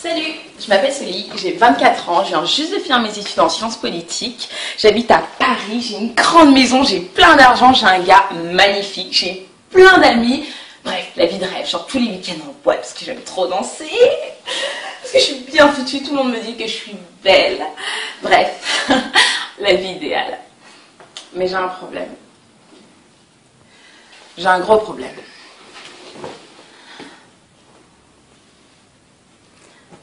Salut, je m'appelle Célie, j'ai 24 ans, je viens juste de finir mes études en sciences politiques. J'habite à Paris, j'ai une grande maison, j'ai plein d'argent, j'ai un gars magnifique, j'ai plein d'amis. Bref, la vie de rêve, genre tous les week-ends en boîte parce que j'aime trop danser. Parce que je suis bien foutue, tout le monde me dit que je suis belle. Bref, la vie idéale. Mais j'ai un problème. J'ai un gros problème.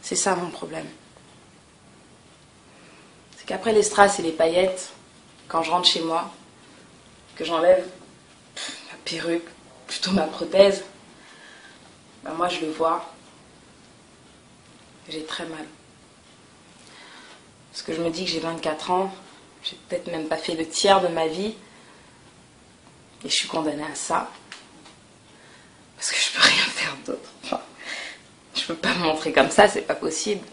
C'est ça mon problème. C'est qu'après les strass et les paillettes, quand je rentre chez moi, que j'enlève ma perruque, plutôt ma prothèse, ben moi je le vois, j'ai très mal. Parce que je me dis que j'ai 24 ans, j'ai peut-être même pas fait le tiers de ma vie, et je suis condamnée à ça. Parce que je peux rien faire d'autre. Enfin, je peux pas me montrer comme ça, c'est pas possible.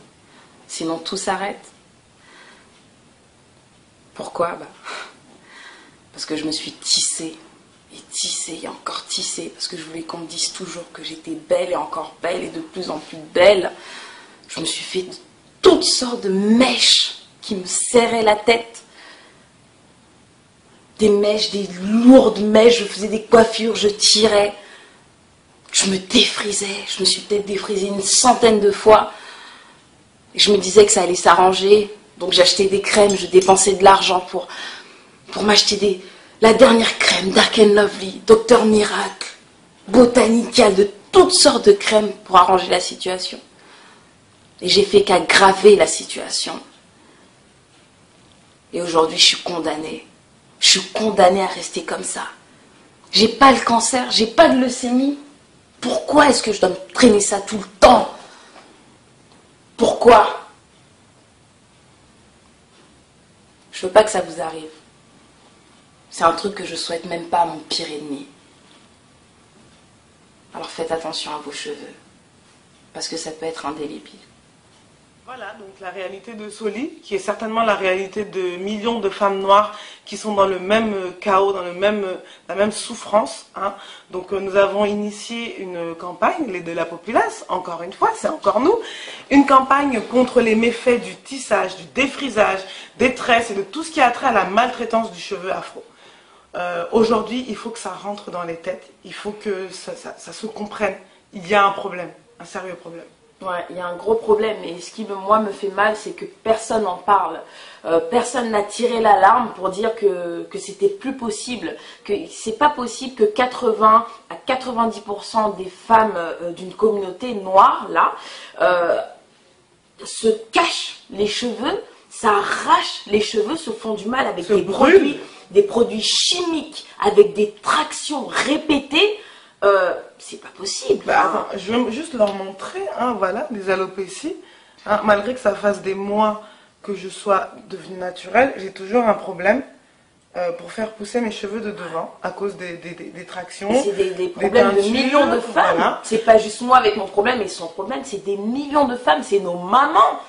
Sinon tout s'arrête. Pourquoi? Parce que je me suis tissée, et encore tissée, parce que je voulais qu'on me dise toujours que j'étais belle et encore belle et de plus en plus belle. Je me suis fait toutes sortes de mèches qui me serraient la tête. Des mèches, des lourdes mèches, je faisais des coiffures, je tirais. Je me défrisais, je me suis peut-être défrisée une centaine de fois. Et je me disais que ça allait s'arranger. Donc j'achetais des crèmes, je dépensais de l'argent pour m'acheter la dernière crème, Dark & Lovely, Dr Miracle, Botanica, de toutes sortes de crèmes pour arranger la situation. Et j'ai fait qu'aggraver la situation. Et aujourd'hui, je suis condamnée. Je suis condamnée à rester comme ça. J'ai pas le cancer, j'ai pas de leucémie. Pourquoi est-ce que je dois me traîner ça tout le temps? Pourquoi? Je veux pas que ça vous arrive. C'est un truc que je souhaite même pas à mon pire ennemi. Alors faites attention à vos cheveux. Parce que ça peut être indélébile. Voilà, donc la réalité de Soli, qui est certainement la réalité de millions de femmes noires qui sont dans le même chaos, dans la même souffrance. Hein. Donc nous avons initié une campagne, les de la populace, encore une fois, c'est encore nous, une campagne contre les méfaits du tissage, du défrisage, des tresses et de tout ce qui a trait à la maltraitance du cheveu afro. Aujourd'hui, il faut que ça rentre dans les têtes, il faut que ça se comprenne. Il y a un problème, un sérieux problème. Ouais, il y a un gros problème et ce qui moi me fait mal, c'est que personne n'en parle. Personne n'a tiré l'alarme pour dire que c'était plus possible, que c'est pas possible que 80 à 90% des femmes d'une communauté noire là se cachent les cheveux, s'arrachent les cheveux, se font du mal avec des produits chimiques, avec des tractions répétées. C'est pas possible. Attends, je vais juste leur montrer, hein, voilà, des alopécies. Hein, malgré que ça fasse des mois que je sois devenue naturelle, j'ai toujours un problème pour faire pousser mes cheveux de devant à cause des tractions. C'est des problèmes de millions de femmes. Voilà. C'est pas juste moi avec mon problème et son problème, c'est des millions de femmes, c'est nos mamans.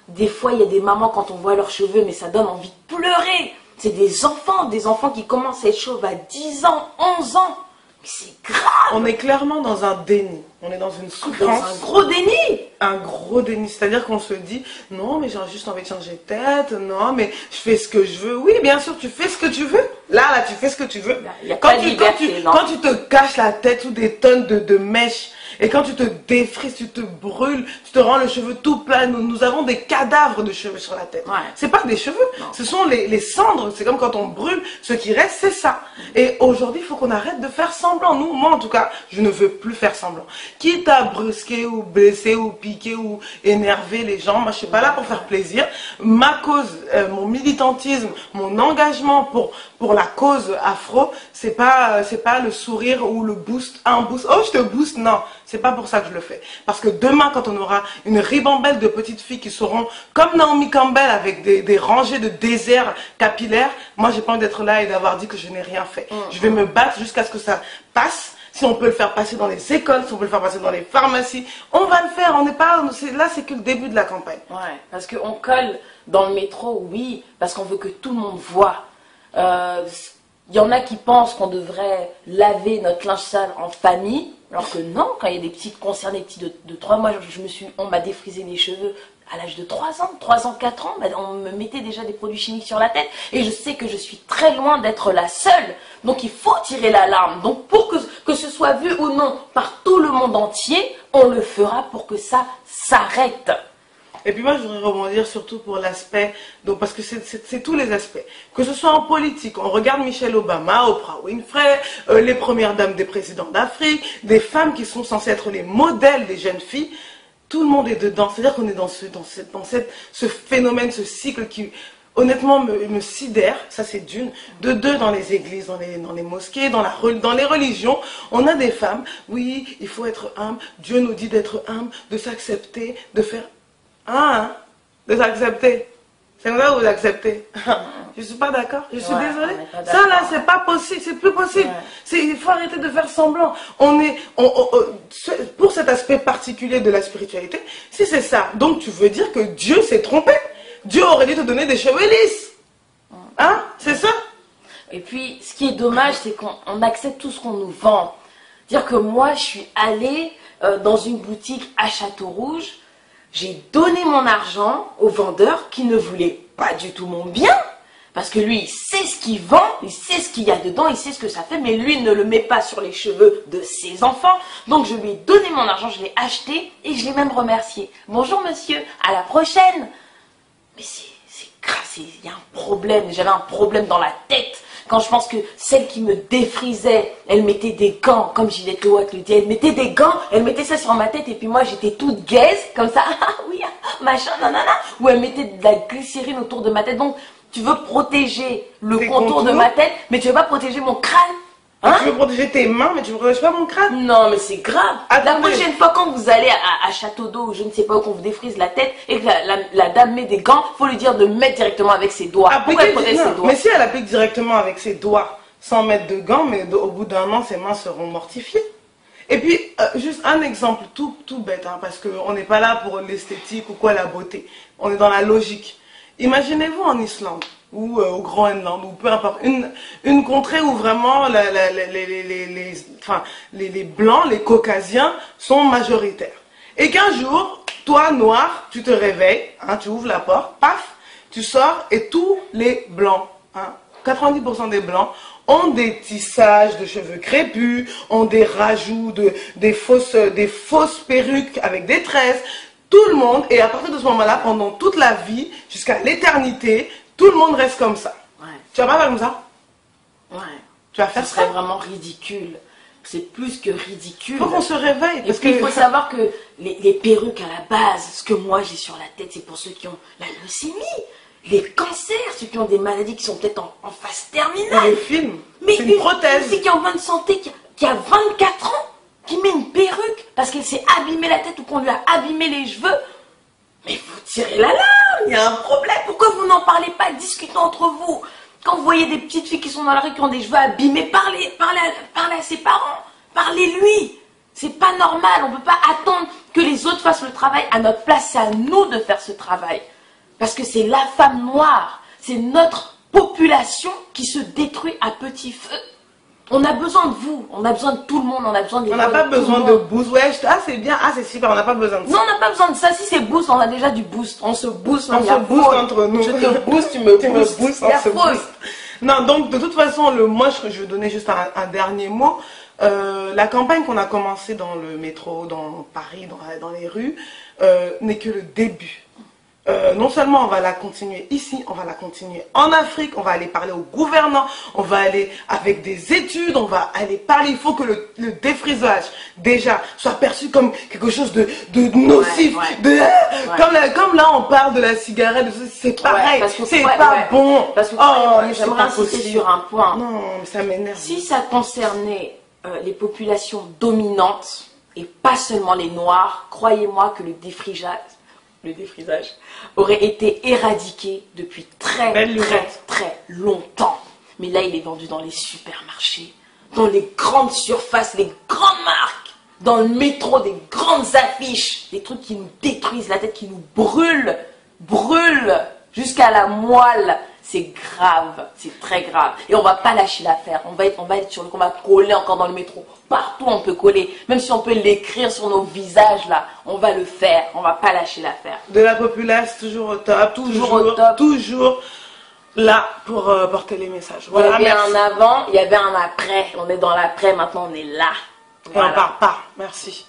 Des fois, il y a des mamans quand on voit leurs cheveux, mais ça donne envie de pleurer. C'est des enfants qui commencent à être chauves à 10 ans, 11 ans. C'est grave. On est clairement dans un déni. On est dans une souffrance. Dans un gros déni. Un gros déni. C'est-à-dire qu'on se dit, non, mais j'ai juste envie de changer de tête. Non, mais je fais ce que je veux. Oui, bien sûr, tu fais ce que tu veux. Là, tu fais ce que tu veux. Il y a pas de liberté, quand tu te caches la tête sous des tonnes de mèches, et quand tu te défrises, tu te brûles, tu te rends le cheveu tout plat. Nous avons des cadavres de cheveux sur la tête. Ouais. C'est pas des cheveux, non. Ce sont les cendres. C'est comme quand on brûle, ce qui reste, c'est ça. Et aujourd'hui, il faut qu'on arrête de faire semblant. Moi, en tout cas, je ne veux plus faire semblant. Quitte à brusquer ou blesser ou piquer ou énerver les gens, moi, je suis pas là pour faire plaisir. Ma cause, mon militantisme, mon engagement pour la cause afro, c'est pas le sourire ou le boost, un boost. Oh, je te booste, non. C'est pas pour ça que je le fais. Parce que demain, quand on aura une ribambelle de petites filles qui seront comme Naomi Campbell avec des rangées de déserts capillaires, moi, j'ai pas envie d'être là et d'avoir dit que je n'ai rien fait. Je vais me battre jusqu'à ce que ça passe. Si on peut le faire passer dans les écoles, si on peut le faire passer dans les pharmacies, on va le faire. On n'est pas là, c'est que le début de la campagne. Ouais, parce qu'on colle dans le métro, oui, parce qu'on veut que tout le monde voit. Il y en a qui pensent qu'on devrait laver notre linge sale en famille, alors que non, quand il y a des petits concernés, petits de 3 mois, on m'a défrisé les cheveux à l'âge de 3 ans, 4 ans, on me mettait déjà des produits chimiques sur la tête, et je sais que je suis très loin d'être la seule. Donc il faut tirer l'alarme. Donc pour que ce soit vu ou non par tout le monde entier, on le fera pour que ça s'arrête. Et puis moi, je voudrais rebondir surtout pour l'aspect, donc parce que c'est tous les aspects. Que ce soit en politique, on regarde Michelle Obama, Oprah Winfrey, les premières dames des présidents d'Afrique, des femmes qui sont censées être les modèles des jeunes filles. Tout le monde est dedans. C'est-à-dire qu'on est dans ce phénomène, ce cycle qui, honnêtement, me sidère. Ça, c'est d'une. De deux, dans les églises, dans les mosquées, dans les religions, on a des femmes. Oui, il faut être humble. Dieu nous dit d'être humble, de s'accepter, de faire... de s'accepter. C'est vrai ou vous acceptez? Je suis pas d'accord, je suis désolée. Ça là, c'est pas possible, c'est plus possible. Il faut arrêter de faire semblant. Pour cet aspect particulier de la spiritualité, si c'est ça, donc tu veux dire que Dieu s'est trompé. Dieu aurait dû te donner des cheveux lisses. Hein? C'est ça? Et puis, ce qui est dommage, c'est qu'on accepte tout ce qu'on nous vend. Dire que moi, je suis allée dans une boutique à Château-Rouge. J'ai donné mon argent au vendeur qui ne voulait pas du tout mon bien. Parce que lui, il sait ce qu'il vend, il sait ce qu'il y a dedans, il sait ce que ça fait, mais lui, il ne le met pas sur les cheveux de ses enfants. Donc, je lui ai donné mon argent, je l'ai acheté et je l'ai même remercié. Bonjour monsieur, à la prochaine. Mais c'est grave, il y a un problème, j'avais un problème dans la tête. Quand je pense que celle qui me défrisait, elle mettait des gants, comme Gillette Watt le dit, elle mettait des gants, elle mettait ça sur ma tête et puis moi j'étais toute gaise, comme ça, ah oui, machin, nanana, ou elle mettait de la glycérine autour de ma tête. Donc tu veux protéger le contour de ma tête, mais tu veux pas protéger mon crâne. Hein? Tu veux protéger tes mains, mais tu ne protèges pas mon crâne. Non, mais c'est grave. La prochaine fois quand vous allez à Château d'Eau, je ne sais pas où, qu'on vous défrise la tête et que la dame met des gants, faut lui dire de mettre directement avec ses doigts. Pourquoi elle protège ses doigts? Mais si elle applique directement avec ses doigts, sans mettre de gants, mais au bout d'un an, ses mains seront mortifiées. Et puis, juste un exemple tout bête, hein, parce qu'on n'est pas là pour l'esthétique ou quoi, la beauté. On est dans la logique. Imaginez-vous en Islande, ou au Groenland, ou peu importe, une contrée où vraiment les Blancs, les Caucasiens sont majoritaires. Et qu'un jour, toi, noir, tu te réveilles, hein, tu ouvres la porte, paf, tu sors, et tous les Blancs, hein, 90% des Blancs, ont des tissages de cheveux crépus, ont des rajouts, des fausses perruques avec des tresses. Tout le monde, et à partir de ce moment-là, pendant toute la vie, jusqu'à l'éternité, tout le monde reste comme ça. Ouais. Tu vas pas faire comme ça? Ouais. Tu vas faire ça? Ce serait vraiment ridicule. C'est plus que ridicule. Il faut qu'on se réveille. Parce qu'il faut savoir que les perruques à la base, ce que moi j'ai sur la tête, c'est pour ceux qui ont la leucémie, les cancers, ceux qui ont des maladies qui sont peut-être en phase terminale. Les films. Mais c'est une prothèse. Une fille qui est en bonne santé, qui a 24 ans, qui met une perruque parce qu'elle s'est abîmée la tête ou qu'on lui a abîmé les cheveux. Mais vous tirez l'alarme, il y a un problème. Pourquoi vous n'en parlez pas? Discutons entre vous. Quand vous voyez des petites filles qui sont dans la rue, qui ont des cheveux abîmés, parlez à ses parents. Parlez-lui. C'est pas normal. On ne peut pas attendre que les autres fassent le travail à notre place. C'est à nous de faire ce travail. Parce que c'est la femme noire. C'est notre population qui se détruit à petit feu. On a besoin de vous, on a besoin de tout le monde, on a besoin de... On n'a pas besoin de boost, ouais, c'est bien, c'est super, on n'a pas besoin de ça. Non, on n'a pas besoin de ça, si c'est boost, on a déjà du boost, on se booste, on se booste entre nous. Je te booste, tu me boostes, on se booste. Non, donc de toute façon, je vais donner juste un dernier mot. La campagne qu'on a commencée dans le métro, dans Paris, dans les rues, n'est que le début. Non seulement on va la continuer ici, on va la continuer en Afrique, on va aller parler aux gouvernants, on va aller avec des études, on va aller parler. Il faut que le défrisage, déjà, soit perçu comme quelque chose de nocif. Comme là on parle de la cigarette, c'est pareil, c'est pas bon. Parce que j'aimerais insister sur un point. Non, ça m'énerve. Si ça concernait les populations dominantes, et pas seulement les noirs, croyez-moi que le défrisage aurait été éradiqué depuis très longtemps. Mais là, il est vendu dans les supermarchés, dans les grandes surfaces, les grandes marques, dans le métro, des grandes affiches, des trucs qui nous détruisent la tête, qui nous brûlent jusqu'à la moelle. c'est grave, c'est très grave. Et on va pas lâcher l'affaire. On va être sur le, on va coller encore dans le métro. Partout on peut coller. Même si on peut l'écrire sur nos visages là, on va le faire. On va pas lâcher l'affaire. De la populace, toujours au top. Toujours au top. Toujours là pour porter les messages. Voilà, il y avait un avant, il y avait un après. On est dans l'après, maintenant on est là. Et on part pas. Merci.